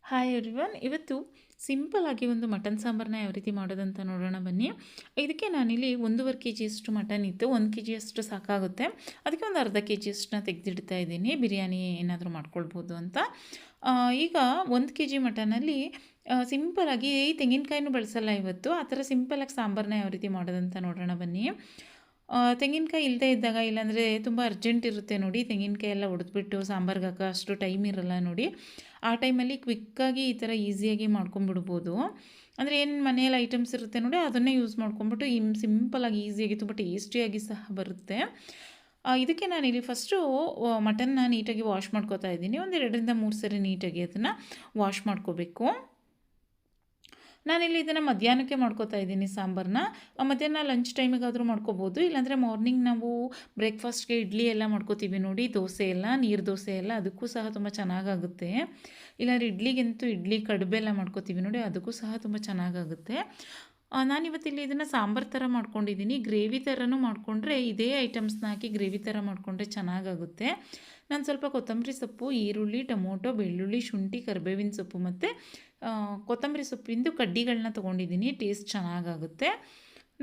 Hi everyone. ಇವತ್ತು simple ಆಗಿ ಒಂದು ಮಟನ್ ಸಾಂಬಾರನ್ನ ಯಾವ ರೀತಿ ಮಾಡೋದಂತ ನೋಡೋಣ ಬನ್ನಿ. ಇದಕ್ಕೆ ನಾನಿಲ್ಲಿ 1.5 ಕೆ ಜಿಯಷ್ಟು ಮಟನ್ ಇತ್ತು. 1 ಕೆ ಜಿಯಷ್ಟು ಸಾಕಾಗುತ್ತೆ. ಅದಕ್ಕೆ ಒಂದು ಅರ್ಧ ಕೆ ಜಿಯಷ್ಟನ್ನ ತೆಗೆದಿಡ್ತಾ ಇದ್ದೀನಿ, ಬಿರಿಯಾನಿ ಏನಾದರೂ ಮಾಡ್ಕೊಳ್ಬೋದು ಅಂತ. ಈಗ 1 ಕೆ ಜಿ ಮಟನಲ್ಲಿ ಸಿಂಪಲಾಗಿ ತೆಂಗಿನಕಾಯಿನೂ ಬಳಸಲ್ಲ ಇವತ್ತು. ಆ ಥರ ಸಿಂಪಲಾಗಿ ಸಾಂಬಾರನ್ನ ಯಾವ ರೀತಿ ಮಾಡೋದಂತ ನೋಡೋಣ ಬನ್ನಿ. ತೆಂಗಿನಕಾಯಿ ಇಲ್ಲದೇ ಇದ್ದಾಗ, ಇಲ್ಲಾಂದರೆ ತುಂಬ ಅರ್ಜೆಂಟ್ ಇರುತ್ತೆ ನೋಡಿ, ತೆಂಗಿನಕಾಯಿ ಎಲ್ಲ ಹೊಡೆದ್ಬಿಟ್ಟು ಸಾಂಬಾರ್ಗೆ ಹಾಕೋ ಅಷ್ಟು ಟೈಮ್ ಇರಲ್ಲ ನೋಡಿ. ಆ ಟೈಮಲ್ಲಿ ಕ್ವಿಕ್ಕಾಗಿ ಈ ಥರ ಈಸಿಯಾಗಿ ಮಾಡ್ಕೊಂಬಿಡ್ಬೋದು. ಅಂದರೆ ಏನು ಮನೆಯಲ್ಲಿ ಐಟಮ್ಸ್ ಇರುತ್ತೆ ನೋಡಿ, ಅದನ್ನೇ ಯೂಸ್ ಮಾಡ್ಕೊಂಬಿಟ್ಟು ಸಿಂಪಲಾಗಿ ಈಸಿಯಾಗಿ ತುಂಬ ಟೇಸ್ಟಿಯಾಗಿ ಸಹ ಬರುತ್ತೆ. ಇದಕ್ಕೆ ನಾನಿಲ್ಲಿ ಫಸ್ಟು ಮಟನ್ನ ನೀಟಾಗಿ ವಾಶ್ ಮಾಡ್ಕೋತಾ ಇದ್ದೀನಿ. ಒಂದು 2ರಿಂದ 3 ಸರಿ ನೀಟಾಗಿ ಅದನ್ನು ವಾಶ್ ಮಾಡ್ಕೋಬೇಕು. ನಾನಿಲ್ಲಿ ಇದನ್ನು ಮಧ್ಯಾಹ್ನಕ್ಕೆ ಮಾಡ್ಕೋತಾ ಇದ್ದೀನಿ ಸಾಂಬಾರನ್ನ. ಮಧ್ಯಾಹ್ನ ಲಂಚ್ ಟೈಮಿಗಾದರೂ ಮಾಡ್ಕೋಬೋದು, ಇಲ್ಲಾಂದರೆ ಮಾರ್ನಿಂಗ್ ನಾವು ಬ್ರೇಕ್ಫಾಸ್ಟ್ಗೆ ಇಡ್ಲಿ ಎಲ್ಲ ಮಾಡ್ಕೋತೀವಿ ನೋಡಿ, ದೋಸೆ ಎಲ್ಲ, ನೀರು ದೋಸೆ ಎಲ್ಲ, ಅದಕ್ಕೂ ಸಹ ತುಂಬ ಚೆನ್ನಾಗಾಗುತ್ತೆ. ಇಲ್ಲಾಂದರೆ ಇಡ್ಲಿಗಂತೂ ಇಡ್ಲಿ ಕಡುಬೆಲ್ಲ ಮಾಡ್ಕೋತೀವಿ ನೋಡಿ, ಅದಕ್ಕೂ ಸಹ ತುಂಬ ಚೆನ್ನಾಗಾಗುತ್ತೆ. ನಾನಿವತ್ತಿಲ್ಲಿ ಇದನ್ನು ಸಾಂಬಾರು ಥರ ಮಾಡ್ಕೊಂಡಿದ್ದೀನಿ. ಗ್ರೇವಿ ಥರನೂ ಮಾಡಿಕೊಂಡ್ರೆ, ಇದೇ ಐಟಮ್ಸ್ನ ಹಾಕಿ ಗ್ರೇವಿ ಥರ ಮಾಡಿಕೊಂಡ್ರೆ ಚೆನ್ನಾಗಾಗುತ್ತೆ. ನಾನು ಸ್ವಲ್ಪ ಕೊತ್ತಂಬರಿ ಸೊಪ್ಪು, ಈರುಳ್ಳಿ, ಟೊಮೊಟೊ, ಬೆಳ್ಳುಳ್ಳಿ, ಶುಂಠಿ, ಕರಿಬೇವಿನ ಸೊಪ್ಪು ಮತ್ತು ಕೊತ್ತಂಬರಿ ಸೊಪ್ಪಿಂದು ಕಡ್ಡಿಗಳನ್ನ ತೊಗೊಂಡಿದ್ದೀನಿ, ಟೇಸ್ಟ್ ಚೆನ್ನಾಗಾಗುತ್ತೆ.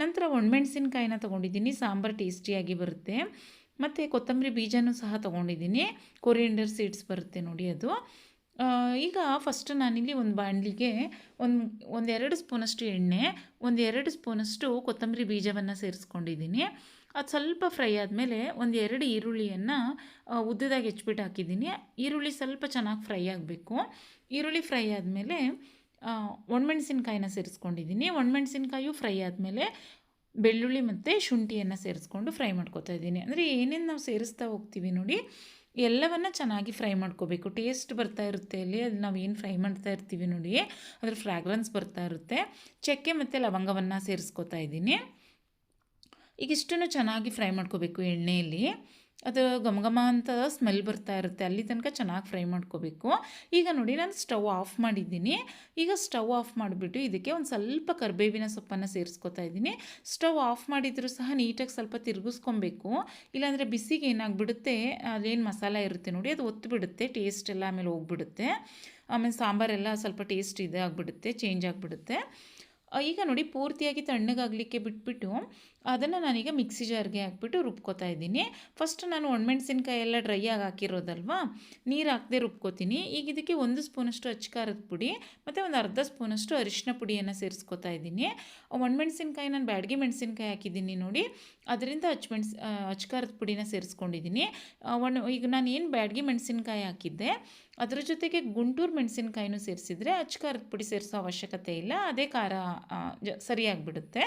ನಂತರ ಒಣಮೆಣ್ಸಿನ್ಕಾಯಿನ ತೊಗೊಂಡಿದ್ದೀನಿ, ಸಾಂಬಾರು ಟೇಸ್ಟಿಯಾಗಿ ಬರುತ್ತೆ. ಮತ್ತು ಕೊತ್ತಂಬರಿ ಬೀಜನೂ ಸಹ ತೊಗೊಂಡಿದ್ದೀನಿ, ಕೊರಿಯಂಡರ್ ಸೀಡ್ಸ್ ಬರುತ್ತೆ ನೋಡಿ ಅದು. ಈಗ ಫಸ್ಟ್ ನಾನಿಲ್ಲಿ ಒಂದು ಬಾಣಲಿಗೆ ಒಂದೆರಡು ಸ್ಪೂನಷ್ಟು ಎಣ್ಣೆ, 1-2 ಸ್ಪೂನಷ್ಟು ಕೊತ್ತಂಬರಿ ಬೀಜವನ್ನು ಸೇರಿಸ್ಕೊಂಡಿದ್ದೀನಿ. ಅದು ಸ್ವಲ್ಪ ಫ್ರೈ ಆದಮೇಲೆ 1-2 ಈರುಳ್ಳಿಯನ್ನು ಉದ್ದದಾಗಿ ಹೆಚ್ಚಿಬಿಟ್ಟು ಹಾಕಿದ್ದೀನಿ. ಈರುಳ್ಳಿ ಸ್ವಲ್ಪ ಚೆನ್ನಾಗಿ ಫ್ರೈ ಆಗಬೇಕು. ಈರುಳ್ಳಿ ಫ್ರೈ ಆದಮೇಲೆ ಒಣಮೆಣ್ಸಿನ್ಕಾಯಿನ ಸೇರಿಸ್ಕೊಂಡಿದ್ದೀನಿ. ಒಣಮೆಣ್ಸಿನ್ಕಾಯು ಫ್ರೈ ಆದಮೇಲೆ ಬೆಳ್ಳುಳ್ಳಿ ಮತ್ತು ಶುಂಠಿಯನ್ನು ಸೇರಿಸ್ಕೊಂಡು ಫ್ರೈ ಮಾಡ್ಕೊತಾ ಇದ್ದೀನಿ. ಅಂದರೆ ಏನೇನು ನಾವು ಸೇರಿಸ್ತಾ ಹೋಗ್ತೀವಿ ನೋಡಿ, ಎಲ್ಲವನ್ನು ಚೆನ್ನಾಗಿ ಫ್ರೈ ಮಾಡ್ಕೋಬೇಕು. ಟೇಸ್ಟ್ ಬರ್ತಾ ಇರುತ್ತೆ ಅಲ್ಲಿ, ಅದು ನಾವು ಏನು ಫ್ರೈ ಮಾಡ್ತಾ ಇರ್ತೀವಿ ನೋಡಿ, ಅದ್ರ ಫ್ರಾಗ್ರೆನ್ಸ್ ಬರ್ತಾ ಇರುತ್ತೆ. ಚಕ್ಕೆ ಮತ್ತು ಲವಂಗವನ್ನು ಸೇರಿಸ್ಕೋತಾ ಇದ್ದೀನಿ. ಈಗ ಇಷ್ಟನ್ನು ಚೆನ್ನಾಗಿ ಫ್ರೈ ಮಾಡ್ಕೋಬೇಕು ಎಣ್ಣೆಯಲ್ಲಿ. ಅದು ಘಮ ಅಂತ ಸ್ಮೆಲ್ ಬರ್ತಾ ಇರುತ್ತೆ, ಅಲ್ಲಿ ತನಕ ಚೆನ್ನಾಗಿ ಫ್ರೈ ಮಾಡ್ಕೋಬೇಕು. ಈಗ ನೋಡಿ, ನಾನು ಸ್ಟವ್ ಆಫ್ ಮಾಡಿದ್ದೀನಿ. ಈಗ ಸ್ಟವ್ ಆಫ್ ಮಾಡಿಬಿಟ್ಟು ಇದಕ್ಕೆ ಒಂದು ಸ್ವಲ್ಪ ಕರಿಬೇವಿನ ಸೊಪ್ಪನ್ನು ಸೇರಿಸ್ಕೊತಾ ಇದ್ದೀನಿ. ಸ್ಟವ್ ಆಫ್ ಮಾಡಿದರೂ ಸಹ ನೀಟಾಗಿ ಸ್ವಲ್ಪ ತಿರುಗಿಸ್ಕೊಬೇಕು, ಇಲ್ಲಾಂದರೆ ಬಿಸಿಗೆ ಏನಾಗ್ಬಿಡುತ್ತೆ, ಅದೇನು ಮಸಾಲೆ ಇರುತ್ತೆ ನೋಡಿ, ಅದು ಒತ್ತಿಬಿಡುತ್ತೆ, ಟೇಸ್ಟ್ ಎಲ್ಲ ಆಮೇಲೆ ಹೋಗ್ಬಿಡುತ್ತೆ. ಆಮೇಲೆ ಸಾಂಬಾರೆಲ್ಲ ಸ್ವಲ್ಪ ಟೇಸ್ಟ್ ಇದಾಗ್ಬಿಡುತ್ತೆ, ಚೇಂಜ್ ಆಗಿಬಿಡುತ್ತೆ. ಈಗ ನೋಡಿ, ಪೂರ್ತಿಯಾಗಿ ತಣ್ಣಗಾಗಲಿಕ್ಕೆ ಬಿಟ್ಬಿಟ್ಟು ಅದನ್ನು ನಾನೀಗ ಮಿಕ್ಸಿ ಜಾರ್ಗೆ ಹಾಕ್ಬಿಟ್ಟು ರುಬ್ಕೋತಾ ಇದ್ದೀನಿ. ಫಸ್ಟ್ ನಾನು ಒಣಮೆಣ್ಸಿನ್ಕಾಯಿ ಎಲ್ಲ ಡ್ರೈಯಾಗಿ ಹಾಕಿರೋದಲ್ವಾ, ನೀರು ಹಾಕದೆ ರುಬ್ಕೋತೀನಿ. ಈಗ ಇದಕ್ಕೆ 1 ಸ್ಪೂನಷ್ಟು ಅಚ್ಕಾರದ ಪುಡಿ ಮತ್ತು ಒಂದು ಅರ್ಧ ಸ್ಪೂನಷ್ಟು ಅರಿಶಿನ ಪುಡಿಯನ್ನು ಸೇರಿಸ್ಕೋತಾ ಇದ್ದೀನಿ. ಒಣಮೆಣ್ಸಿನ್ಕಾಯಿ ನಾನು ಬ್ಯಾಡಗಿ ಮೆಣಸಿನ್ಕಾಯಿ ಹಾಕಿದ್ದೀನಿ ನೋಡಿ, ಅದರಿಂದ ಅಚ್ಕಾರದ ಪುಡಿನ ಸೇರಿಸ್ಕೊಂಡಿದ್ದೀನಿ. ಈಗ ನಾನು ಏನು ಬ್ಯಾಡಗಿ ಮೆಣಸಿನ್ಕಾಯಿ ಹಾಕಿದ್ದೆ, ಅದರ ಜೊತೆಗೆ ಗುಂಟೂರು ಮೆಣಸಿನ್ಕಾಯಿನೂ ಸೇರಿಸಿದರೆ ಅಚ್ಕಾರದ ಪುಡಿ ಸೇರಿಸೋ ಅವಶ್ಯಕತೆ ಇಲ್ಲ, ಅದೇ ಖಾರ ಸರಿಯಾಗಿಬಿಡುತ್ತೆ.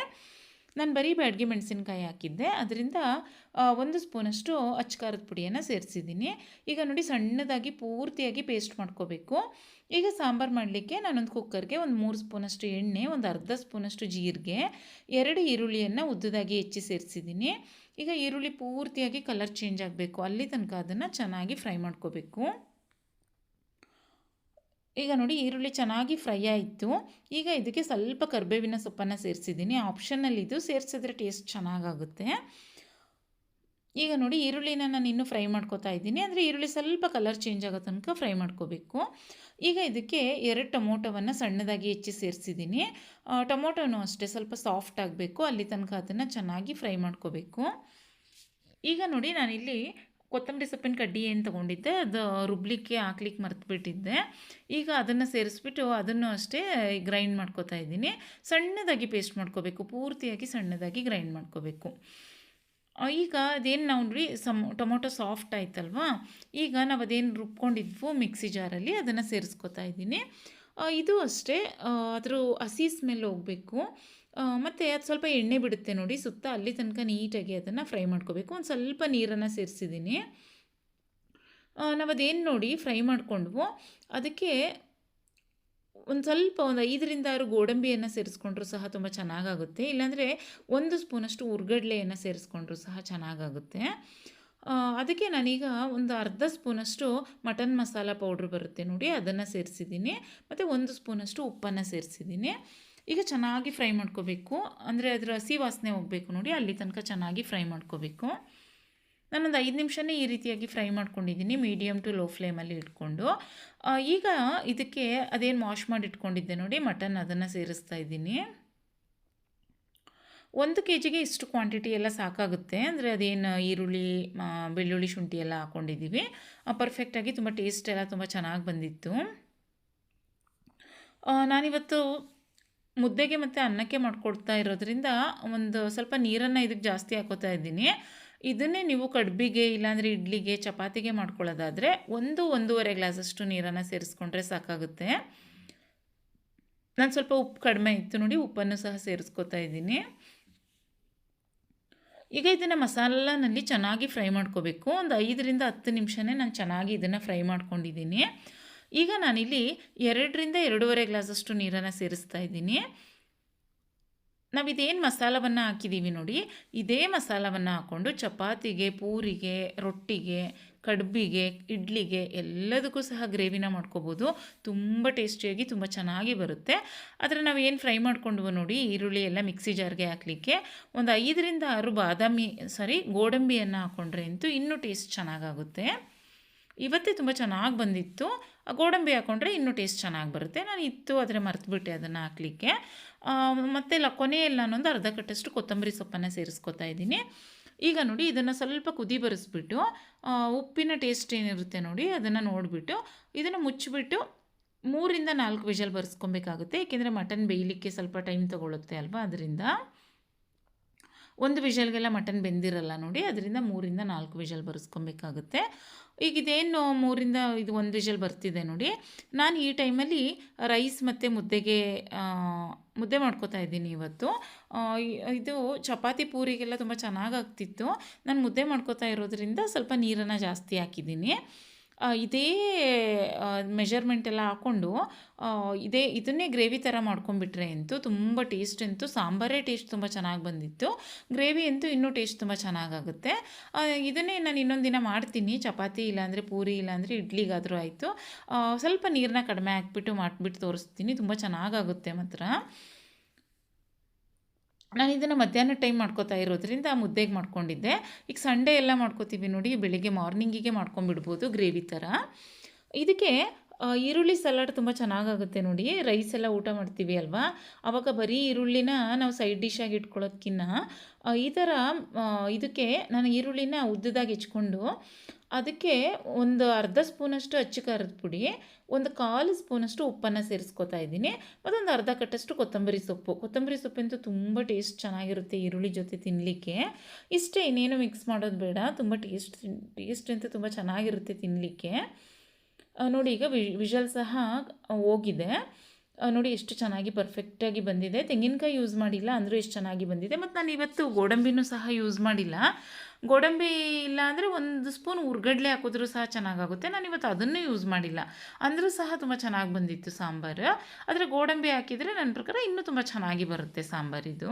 ನಾನು ಬರೀ ಬ್ಯಾಡಗಿ ಮೆಣಸಿನ್ಕಾಯಿ ಹಾಕಿದ್ದೆ, ಅದರಿಂದ 1 ಸ್ಪೂನಷ್ಟು ಅಚ್ಕಾರದ ಪುಡಿಯನ್ನು ಸೇರಿಸಿದ್ದೀನಿ. ಈಗ ನೋಡಿ, ಸಣ್ಣದಾಗಿ ಪೂರ್ತಿಯಾಗಿ ಪೇಸ್ಟ್ ಮಾಡ್ಕೋಬೇಕು. ಈಗ ಸಾಂಬಾರು ಮಾಡಲಿಕ್ಕೆ ನಾನೊಂದು ಕುಕ್ಕರ್ಗೆ 3 ಸ್ಪೂನಷ್ಟು ಎಣ್ಣೆ, ಒಂದು ಅರ್ಧ ಸ್ಪೂನಷ್ಟು ಜೀರಿಗೆ, 2 ಈರುಳ್ಳಿಯನ್ನು ಉದ್ದದಾಗಿ ಹೆಚ್ಚಿ ಸೇರಿಸಿದ್ದೀನಿ. ಈಗ ಈರುಳ್ಳಿ ಪೂರ್ತಿಯಾಗಿ ಕಲರ್ ಚೇಂಜ್ ಆಗಬೇಕು, ಅಲ್ಲಿ ತನಕ ಅದನ್ನು ಚೆನ್ನಾಗಿ ಫ್ರೈ ಮಾಡ್ಕೋಬೇಕು. ಈಗ ನೋಡಿ, ಈರುಳ್ಳಿ ಚೆನ್ನಾಗಿ ಫ್ರೈ ಆಯಿತು. ಈಗ ಇದಕ್ಕೆ ಸ್ವಲ್ಪ ಕರಿಬೇವಿನ ಸೊಪ್ಪನ್ನು ಸೇರಿಸಿದ್ದೀನಿ, ಆಪ್ಷನಲ್ಲಿ ಇದು, ಸೇರಿಸಿದ್ರೆ ಟೇಸ್ಟ್ ಚೆನ್ನಾಗಾಗುತ್ತೆ. ಈಗ ನೋಡಿ, ಈರುಳ್ಳಿನ ನಾನು ಇನ್ನೂ ಫ್ರೈ ಮಾಡ್ಕೋತಾ ಇದ್ದೀನಿ, ಅಂದರೆ ಈರುಳ್ಳಿ ಸ್ವಲ್ಪ ಕಲರ್ ಚೇಂಜ್ ಆಗೋ ತನಕ ಫ್ರೈ ಮಾಡ್ಕೋಬೇಕು. ಈಗ ಇದಕ್ಕೆ 2 ಟೊಮೊಟೊವನ್ನು ಸಣ್ಣದಾಗಿ ಹೆಚ್ಚಿ ಸೇರಿಸಿದ್ದೀನಿ. ಟೊಮೊಟೊನೂ ಅಷ್ಟೇ ಸ್ವಲ್ಪ ಸಾಫ್ಟ್ ಆಗಬೇಕು, ಅಲ್ಲಿ ತನಕ ಅದನ್ನು ಚೆನ್ನಾಗಿ ಫ್ರೈ ಮಾಡ್ಕೋಬೇಕು. ಈಗ ನೋಡಿ, ನಾನಿಲ್ಲಿ ಕೊತ್ತಂಬರಿ ಸೊಪ್ಪಿನ ಕಡ್ಡಿ ಏನು ತೊಗೊಂಡಿದ್ದೆ, ಅದು ರುಬ್ಲಿಕ್ಕೆ ಹಾಕ್ಲಿಕ್ಕೆ ಮರೆತುಬಿಟ್ಟಿದ್ದೆ. ಈಗ ಅದನ್ನು ಸೇರಿಸ್ಬಿಟ್ಟು ಅದನ್ನು ಅಷ್ಟೇ ಗ್ರೈಂಡ್ ಮಾಡ್ಕೋತಾ ಇದ್ದೀನಿ. ಸಣ್ಣದಾಗಿ ಪೇಸ್ಟ್ ಮಾಡ್ಕೋಬೇಕು, ಪೂರ್ತಿಯಾಗಿ ಸಣ್ಣದಾಗಿ ಗ್ರೈಂಡ್ ಮಾಡ್ಕೋಬೇಕು. ಈಗ ಅದೇನು ನಾವು ನೋಡಿ, ಟೊಮೊಟೊ ಸಾಫ್ಟ್ ಆಯ್ತಲ್ವಾ, ಈಗ ನಾವು ಅದೇನು ರುಬ್ಕೊಂಡಿದ್ವು ಮಿಕ್ಸಿ ಜಾರಲ್ಲಿ, ಅದನ್ನು ಸೇರಿಸ್ಕೋತಾ ಇದ್ದೀನಿ. ಇದು ಅಷ್ಟೇ, ಅದ್ರ ಹಸಿ ಸ್ಮೆಲ್ ಹೋಗಬೇಕು. ಮತ್ತು ಅದು ಸ್ವಲ್ಪ ಎಣ್ಣೆ ಬಿಡುತ್ತೆ ನೋಡಿ ಸುತ್ತ, ಅಲ್ಲಿ ತನಕ ನೀಟಾಗಿ ಅದನ್ನು ಫ್ರೈ ಮಾಡ್ಕೋಬೇಕು. ಒಂದು ಸ್ವಲ್ಪ ನೀರನ್ನು ಸೇರಿಸಿದ್ದೀನಿ. ನಾವು ಅದೇನು ನೋಡಿ ಫ್ರೈ ಮಾಡಿಕೊಂಡ್ವು, ಅದಕ್ಕೆ ಒಂದು ಸ್ವಲ್ಪ 5ರಿಂದ 6 ಗೋಡಂಬಿಯನ್ನು ಸೇರಿಸ್ಕೊಂಡ್ರೂ ಸಹ ತುಂಬ ಚೆನ್ನಾಗಾಗುತ್ತೆ, ಇಲ್ಲಾಂದರೆ 1 ಸ್ಪೂನಷ್ಟು ಹುರ್ಗಡ್ಲೆಯನ್ನು ಸೇರಿಸ್ಕೊಂಡ್ರೂ ಸಹ ಚೆನ್ನಾಗಾಗುತ್ತೆ. ಅದಕ್ಕೆ ನಾನೀಗ ಒಂದು ಅರ್ಧ ಸ್ಪೂನಷ್ಟು ಮಟನ್ ಮಸಾಲ ಪೌಡ್ರ್ ಬರುತ್ತೆ ನೋಡಿ, ಅದನ್ನು ಸೇರಿಸಿದ್ದೀನಿ. ಮತ್ತು 1 ಸ್ಪೂನಷ್ಟು ಉಪ್ಪನ್ನು ಸೇರಿಸಿದ್ದೀನಿ. ಈಗ ಚೆನ್ನಾಗಿ ಫ್ರೈ ಮಾಡ್ಕೋಬೇಕು, ಅಂದರೆ ಅದರ ಹಸಿ ವಾಸನೆ ಹೋಗಬೇಕು ನೋಡಿ, ಅಲ್ಲಿ ತನಕ ಚೆನ್ನಾಗಿ ಫ್ರೈ ಮಾಡ್ಕೋಬೇಕು. ನಾನೊಂದು 5 ನಿಮಿಷನೇ ಈ ರೀತಿಯಾಗಿ ಫ್ರೈ ಮಾಡ್ಕೊಂಡಿದ್ದೀನಿ ಮೀಡಿಯಮ್ ಟು ಲೋ ಫ್ಲೇಮಲ್ಲಿ ಇಟ್ಕೊಂಡು. ಈಗ ಇದಕ್ಕೆ ಅದೇನು ವಾಶ್ ಮಾಡಿ ಇಟ್ಕೊಂಡಿದ್ದೆ ನೋಡಿ ಮಟನ್, ಅದನ್ನು ಸೇರಿಸ್ತಾ ಇದ್ದೀನಿ. 1 ಕೆ ಜಿಗೆ ಇಷ್ಟು ಕ್ವಾಂಟಿಟಿ ಎಲ್ಲ ಸಾಕಾಗುತ್ತೆ. ಅಂದರೆ ಅದೇನು ಈರುಳ್ಳಿ, ಬೆಳ್ಳುಳ್ಳಿ, ಶುಂಠಿ ಎಲ್ಲ ಹಾಕ್ಕೊಂಡಿದ್ದೀವಿ. ಪರ್ಫೆಕ್ಟಾಗಿ ತುಂಬ ಟೇಸ್ಟ್ ಎಲ್ಲ ತುಂಬ ಚೆನ್ನಾಗಿ ಬಂದಿತ್ತು. ನಾನಿವತ್ತು ಮುದ್ದೆಗೆ ಮತ್ತು ಅನ್ನಕ್ಕೆ ಮಾಡ್ಕೊಡ್ತಾ ಇರೋದ್ರಿಂದ ಒಂದು ಸ್ವಲ್ಪ ನೀರನ್ನು ಇದಕ್ಕೆ ಜಾಸ್ತಿ ಹಾಕೋತಾ ಇದ್ದೀನಿ. ಇದನ್ನೇ ನೀವು ಕಡುಬಿಗೆ ಇಲ್ಲಾಂದರೆ ಇಡ್ಲಿಗೆ, ಚಪಾತಿಗೆ ಮಾಡ್ಕೊಳ್ಳೋದಾದರೆ 1-1.5 ಗ್ಲಾಸಷ್ಟು ನೀರನ್ನು ಸೇರಿಸ್ಕೊಂಡ್ರೆ ಸಾಕಾಗುತ್ತೆ. ನಾನು ಸ್ವಲ್ಪ ಉಪ್ಪು ಕಡಿಮೆ ಇತ್ತು ನೋಡಿ, ಉಪ್ಪನ್ನು ಸಹ ಸೇರಿಸ್ಕೊತಾ ಇದ್ದೀನಿ. ಈಗ ಇದನ್ನು ಮಸಾಲನಲ್ಲಿ ಚೆನ್ನಾಗಿ ಫ್ರೈ ಮಾಡ್ಕೋಬೇಕು. ಒಂದು 5-10 ನಿಮಿಷನೇ ನಾನು ಚೆನ್ನಾಗಿ ಇದನ್ನು ಫ್ರೈ ಮಾಡ್ಕೊಂಡಿದ್ದೀನಿ. ಈಗ ನಾನಿಲ್ಲಿ 2-2.5 ಗ್ಲಾಸಷ್ಟು ನೀರನ್ನು ಸೇರಿಸ್ತಾ ಇದ್ದೀನಿ. ನಾವಿದೇನು ಮಸಾಲವನ್ನು ಹಾಕಿದ್ದೀವಿ ನೋಡಿ, ಇದೇ ಮಸಾಲವನ್ನು ಹಾಕ್ಕೊಂಡು ಚಪಾತಿಗೆ, ಪೂರಿಗೆ, ರೊಟ್ಟಿಗೆ, ಕಡುಬಿಗೆ, ಇಡ್ಲಿಗೆ ಎಲ್ಲದಕ್ಕೂ ಸಹ ಗ್ರೇವಿನ ಮಾಡ್ಕೋಬೋದು. ತುಂಬ ಟೇಸ್ಟಿಯಾಗಿ ತುಂಬ ಚೆನ್ನಾಗಿ ಬರುತ್ತೆ. ಆದರೆ ನಾವು ಏನು ಫ್ರೈ ಮಾಡ್ಕೊಂಡ್ವು ನೋಡಿ ಈರುಳ್ಳಿ ಎಲ್ಲ ಮಿಕ್ಸಿ ಜಾರ್ಗೆ ಹಾಕಲಿಕ್ಕೆ ಒಂದು 5-6 ಗೋಡಂಬಿಯನ್ನು ಹಾಕ್ಕೊಂಡ್ರೆ ಅಂತೂ ಇನ್ನೂ ಟೇಸ್ಟ್ ಚೆನ್ನಾಗಾಗುತ್ತೆ. ಇವತ್ತೇ ತುಂಬ ಚೆನ್ನಾಗಿ ಬಂದಿತ್ತು. ಗೋಡಂಬಿ ಹಾಕ್ಕೊಂಡ್ರೆ ಇನ್ನೂ ಟೇಸ್ಟ್ ಚೆನ್ನಾಗಿ ಬರುತ್ತೆ. ನಾನು ಆದರೆ ಮರೆತುಬಿಟ್ಟೆ ಅದನ್ನು ಹಾಕಲಿಕ್ಕೆ. ಮತ್ತು ಕೊನೆಯಲ್ಲಿ ನಾನೊಂದು ಅರ್ಧ ಕಟ್ಟಷ್ಟು ಕೊತ್ತಂಬರಿ ಸೊಪ್ಪನ್ನು ಸೇರಿಸ್ಕೊತಾ ಇದ್ದೀನಿ. ಈಗ ನೋಡಿ ಇದನ್ನು ಸ್ವಲ್ಪ ಕುದಿ ಬರಿಸ್ಬಿಟ್ಟು ಉಪ್ಪಿನ ಟೇಸ್ಟ್ ಏನಿರುತ್ತೆ ನೋಡಿ ಅದನ್ನು ನೋಡಿಬಿಟ್ಟು ಇದನ್ನು ಮುಚ್ಚಿಬಿಟ್ಟು 3-4 ವಿಷಲ್ ಬರೆಸ್ಕೊಬೇಕಾಗುತ್ತೆ. ಏಕೆಂದರೆ ಮಟನ್ ಬೇಯಲಿಕ್ಕೆ ಸ್ವಲ್ಪ ಟೈಮ್ ತೊಗೊಳುತ್ತೆ ಅಲ್ವಾ, ಅದರಿಂದ. 1 ವಿಷಲ್ಗೆಲ್ಲ ಮಟನ್ ಬೆಂದಿರಲ್ಲ ನೋಡಿ, ಅದರಿಂದ 3-4 ವಿಷಲ್ ಬರೆಸ್ಕೊಬೇಕಾಗುತ್ತೆ. ಈಗ ಇದೇನು 1 ವಿಷಲ್ ಬರ್ತಿದೆ ನೋಡಿ, ನಾನು ಈ ಟೈಮಲ್ಲಿ ರೈಸ್ ಮತ್ತು ಮುದ್ದೆ ಮಾಡ್ಕೋತಾ ಇದ್ದೀನಿ ಇವತ್ತು. ಇದು ಚಪಾತಿ ಪೂರಿಗೆಲ್ಲ ತುಂಬ ಚೆನ್ನಾಗಾಗ್ತಿತ್ತು. ನಾನು ಮುದ್ದೆ ಮಾಡ್ಕೋತಾ ಇರೋದ್ರಿಂದ ಸ್ವಲ್ಪ ನೀರನ್ನು ಜಾಸ್ತಿ ಹಾಕಿದ್ದೀನಿ. ಇದೇ ಮೆಷರ್ಮೆಂಟ್ ಎಲ್ಲ ಹಾಕ್ಕೊಂಡು ಇದನ್ನೇ ಗ್ರೇವಿ ಥರ ಮಾಡ್ಕೊಂಡ್ಬಿಟ್ರೆ ಅಂತೂ ತುಂಬ ಟೇಸ್ಟ್ ಅಂತೂ ಸಾಂಬಾರೇ ಟೇಸ್ಟ್ ತುಂಬ ಚೆನ್ನಾಗಿ ಬಂದಿತ್ತು. ಗ್ರೇವಿ ಅಂತೂ ಇನ್ನೂ ಟೇಸ್ಟ್ ತುಂಬ ಚೆನ್ನಾಗಾಗುತ್ತೆ. ಇದನ್ನೇ ನಾನು ಇನ್ನೊಂದು ದಿನ ಮಾಡ್ತೀನಿ, ಚಪಾತಿ ಇಲ್ಲಾಂದರೆ ಪೂರಿ ಇಲ್ಲಾಂದರೆ ಇಡ್ಲಿಗಾದರೂ ಆಯಿತು. ಸ್ವಲ್ಪ ನೀರನ್ನ ಕಡಿಮೆ ಹಾಕ್ಬಿಟ್ಟು ಮಾಡಿಬಿಟ್ಟು ತೋರಿಸ್ತೀನಿ, ತುಂಬ ಚೆನ್ನಾಗಾಗುತ್ತೆ ಮಾತ್ರ. ನಾನು ಇದನ್ನು ಮಧ್ಯಾಹ್ನ ಟೈಮ್ ಮಾಡ್ಕೋತಾ ಇರೋದ್ರಿಂದ ಮುದ್ದೆಗೆ ಮಾಡ್ಕೊಂಡಿದ್ದೆ. ಈಗ ಸಂಡೇ ಎಲ್ಲ ಮಾಡ್ಕೋತೀವಿ ನೋಡಿ, ಬೆಳಿಗ್ಗೆ ಮಾರ್ನಿಂಗಿಗೆ ಮಾಡ್ಕೊಂಬಿಡ್ಬೋದು ಗ್ರೇವಿ ಥರ. ಇದಕ್ಕೆ ಈರುಳ್ಳಿ ಸಲಾಡ್ ತುಂಬ ಚೆನ್ನಾಗಾಗುತ್ತೆ ನೋಡಿ. ರೈಸ್ ಎಲ್ಲ ಊಟ ಮಾಡ್ತೀವಿ ಅಲ್ವಾ, ಆವಾಗ ಬರೀ ಈರುಳ್ಳಿನ ನಾವು ಸೈಡ್ ಡಿಶಾಗಿ ಇಟ್ಕೊಳ್ಳೋದಕ್ಕಿಂತ ಈ ಥರ ಇದಕ್ಕೆ ನಾನು ಈರುಳ್ಳಿನ ಉದ್ದದಾಗಿ ಹೆಚ್ಕೊಂಡು ಅದಕ್ಕೆ ಒಂದು ಅರ್ಧ ಸ್ಪೂನಷ್ಟು ಅಚ್ಚ ಖಾರದ ಪುಡಿ, ಒಂದು 1/4 ಸ್ಪೂನಷ್ಟು ಉಪ್ಪನ್ನು ಸೇರಿಸ್ಕೊತಾ ಇದ್ದೀನಿ. ಮತ್ತೊಂದು ಅರ್ಧ ಕಟ್ಟಷ್ಟು ಕೊತ್ತಂಬರಿ ಸೊಪ್ಪಂತೂ ತುಂಬ ಟೇಸ್ಟ್ ಚೆನ್ನಾಗಿರುತ್ತೆ ಈರುಳ್ಳಿ ಜೊತೆ ತಿನ್ನಲಿಕ್ಕೆ. ಇಷ್ಟೇ, ಇನ್ನೇನು ಮಿಕ್ಸ್ ಮಾಡೋದು ಬೇಡ. ತುಂಬ ಟೇಸ್ಟ್ ಅಂತೂ ತುಂಬ ಚೆನ್ನಾಗಿರುತ್ತೆ ತಿನ್ನಲಿಕ್ಕೆ. ನೋಡಿ ಈಗ ವಿಷಲ್ ಸಹ ಹೋಗಿದೆ ನೋಡಿ, ಎಷ್ಟು ಚೆನ್ನಾಗಿ ಪರ್ಫೆಕ್ಟಾಗಿ ಬಂದಿದೆ. ತೆಂಗಿನಕಾಯಿ ಯೂಸ್ ಮಾಡಿಲ್ಲ ಅಂದರೂ ಎಷ್ಟು ಚೆನ್ನಾಗಿ ಬಂದಿದೆ. ಮತ್ತು ನಾನು ಇವತ್ತು ಗೋಡಂಬಿನೂ ಸಹ ಯೂಸ್ ಮಾಡಿಲ್ಲ. ಗೋಡಂಬಿ ಇಲ್ಲ ಅಂದರೆ 1 ಸ್ಪೂನ್ ಹುರ್ಗಡ್ಲೆ ಹಾಕಿದ್ರೂ ಸಹ ಚೆನ್ನಾಗಾಗುತ್ತೆ. ನಾನು ಇವತ್ತು ಅದನ್ನು ಯೂಸ್ ಮಾಡಿಲ್ಲ, ಅಂದರೂ ಸಹ ತುಂಬ ಚೆನ್ನಾಗಿ ಬಂದಿತ್ತು ಸಾಂಬಾರು. ಆದರೆ ಗೋಡಂಬಿ ಹಾಕಿದರೆ ನನ್ನ ಪ್ರಕಾರ ಇನ್ನೂ ತುಂಬ ಚೆನ್ನಾಗಿ ಬರುತ್ತೆ ಸಾಂಬಾರಿದು.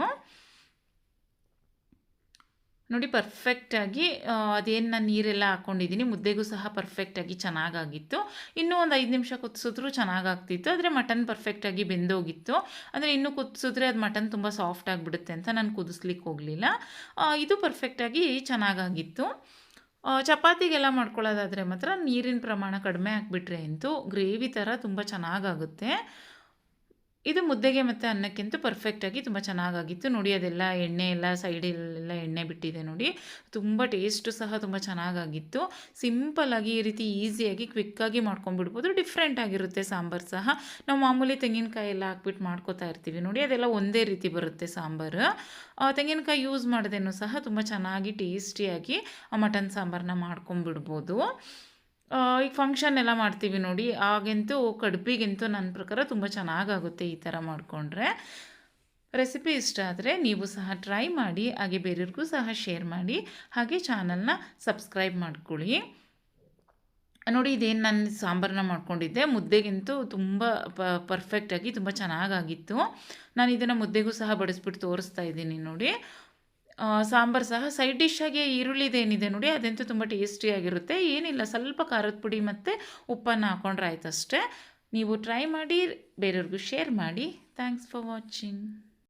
ನೋಡಿ ಪರ್ಫೆಕ್ಟಾಗಿ ಅದೇನು ನಾನು ನೀರೆಲ್ಲ ಹಾಕ್ಕೊಂಡಿದ್ದೀನಿ ಮುದ್ದೆಗೂ ಸಹ ಪರ್ಫೆಕ್ಟಾಗಿ ಚೆನ್ನಾಗಾಗಿತ್ತು. ಇನ್ನೂ ಒಂದು 5 ನಿಮಿಷ ಕುದಿಸಿದ್ರೂ ಚೆನ್ನಾಗಾಗ್ತಿತ್ತು. ಆದರೆ ಮಟನ್ ಪರ್ಫೆಕ್ಟಾಗಿ ಬೆಂದೋಗಿತ್ತು. ಅಂದರೆ ಇನ್ನೂ ಕುದಿಸಿದ್ರೆ ಅದು ಮಟನ್ ತುಂಬ ಸಾಫ್ಟ್ ಆಗಿಬಿಡುತ್ತೆ ಅಂತ ನಾನು ಕುದಿಸ್ಲಿಕ್ಕೆ ಹೋಗಲಿಲ್ಲ. ಇದು ಪರ್ಫೆಕ್ಟಾಗಿ ಚೆನ್ನಾಗಾಗಿತ್ತು. ಚಪಾತಿಗೆಲ್ಲ ಮಾಡ್ಕೊಳ್ಳೋದಾದರೆ ಮಾತ್ರ ನೀರಿನ ಪ್ರಮಾಣ ಕಡಿಮೆ ಹಾಕ್ಬಿಟ್ರೆ ಅಂತೂ ಗ್ರೇವಿ ಥರ ತುಂಬ ಚೆನ್ನಾಗಾಗುತ್ತೆ. ಇದು ಮುದ್ದೆಗೆ ಮತ್ತು ಅನ್ನಕ್ಕಿಂತೂ ಪರ್ಫೆಕ್ಟಾಗಿ ತುಂಬ ಚೆನ್ನಾಗಾಗಿತ್ತು ನೋಡಿ. ಅದೆಲ್ಲ ಎಣ್ಣೆ ಎಲ್ಲ ಸೈಡಲ್ಲೆಲ್ಲ ಎಣ್ಣೆ ಬಿಟ್ಟಿದೆ ನೋಡಿ, ತುಂಬ ಟೇಸ್ಟು ಸಹ ತುಂಬ ಚೆನ್ನಾಗಾಗಿತ್ತು. ಸಿಂಪಲ್ಲಾಗಿ ಈ ರೀತಿ ಈಸಿಯಾಗಿ ಕ್ವಿಕ್ಕಾಗಿ ಮಾಡ್ಕೊಂಡ್ಬಿಡ್ಬೋದು. ಡಿಫ್ರೆಂಟಾಗಿರುತ್ತೆ ಸಾಂಬಾರು ಸಹ. ನಾವು ಮಾಮೂಲಿ ತೆಂಗಿನಕಾಯಿ ಎಲ್ಲ ಹಾಕ್ಬಿಟ್ಟು ಮಾಡ್ಕೋತಾ ಇರ್ತೀವಿ ನೋಡಿ, ಅದೆಲ್ಲ ಒಂದೇ ರೀತಿ ಬರುತ್ತೆ ಸಾಂಬಾರು. ತೆಂಗಿನಕಾಯಿ ಯೂಸ್ ಮಾಡೋದೇನೂ ಸಹ ತುಂಬ ಚೆನ್ನಾಗಿ ಟೇಸ್ಟಿಯಾಗಿ ಮಟನ್ ಸಾಂಬಾರನ್ನ ಮಾಡ್ಕೊಂಬಿಡ್ಬೋದು. ಈಗ ಫಂಕ್ಷನ್ ಎಲ್ಲ ಮಾಡ್ತೀವಿ ನೋಡಿ, ಆಗಂತೂ ಕಡುಬಿಗಂತೂ ನನ್ನ ಪ್ರಕಾರ ತುಂಬ ಚೆನ್ನಾಗಾಗುತ್ತೆ ಈ ಥರ ಮಾಡಿಕೊಂಡ್ರೆ. ರೆಸಿಪಿ ಇಷ್ಟ ಆದರೆ ನೀವು ಸಹ ಟ್ರೈ ಮಾಡಿ, ಹಾಗೆ ಬೇರೆಯವ್ರಿಗೂ ಸಹ ಶೇರ್ ಮಾಡಿ, ಹಾಗೆ ಚಾನಲ್ನ ಸಬ್ಸ್ಕ್ರೈಬ್ ಮಾಡ್ಕೊಳ್ಳಿ. ನೋಡಿ ಇದೇನು ನಾನು ಸಾಂಬಾರನ್ನ ಮಾಡ್ಕೊಂಡಿದ್ದೆ, ಮುದ್ದೆಗಂತೂ ತುಂಬ ಪರ್ಫೆಕ್ಟಾಗಿ ತುಂಬ ಚೆನ್ನಾಗಾಗಿತ್ತು. ನಾನು ಇದನ್ನು ಮುದ್ದೆಗೂ ಸಹ ಬಡಿಸ್ಬಿಟ್ಟು ತೋರಿಸ್ತಾ ಇದ್ದೀನಿ ನೋಡಿ. ಸಾಂಬಾರು ಸಹ ಸೈಡ್ ಡಿಶ್ಶಾಗಿ ಈರುಳ್ಳಿದೇನಿದೆ ನೋಡಿ, ಅದಂತೂ ತುಂಬ ಟೇಸ್ಟಿಯಾಗಿರುತ್ತೆ. ಏನಿಲ್ಲ, ಸ್ವಲ್ಪ ಖಾರದ ಪುಡಿ ಮತ್ತು ಉಪ್ಪನ್ನು ಹಾಕ್ಕೊಂಡ್ರೆ ಆಯ್ತು ಅಷ್ಟೇ. ನೀವು ಟ್ರೈ ಮಾಡಿ, ಬೇರೆಯವ್ರಿಗೂ ಶೇರ್ ಮಾಡಿ. Thanks for watching.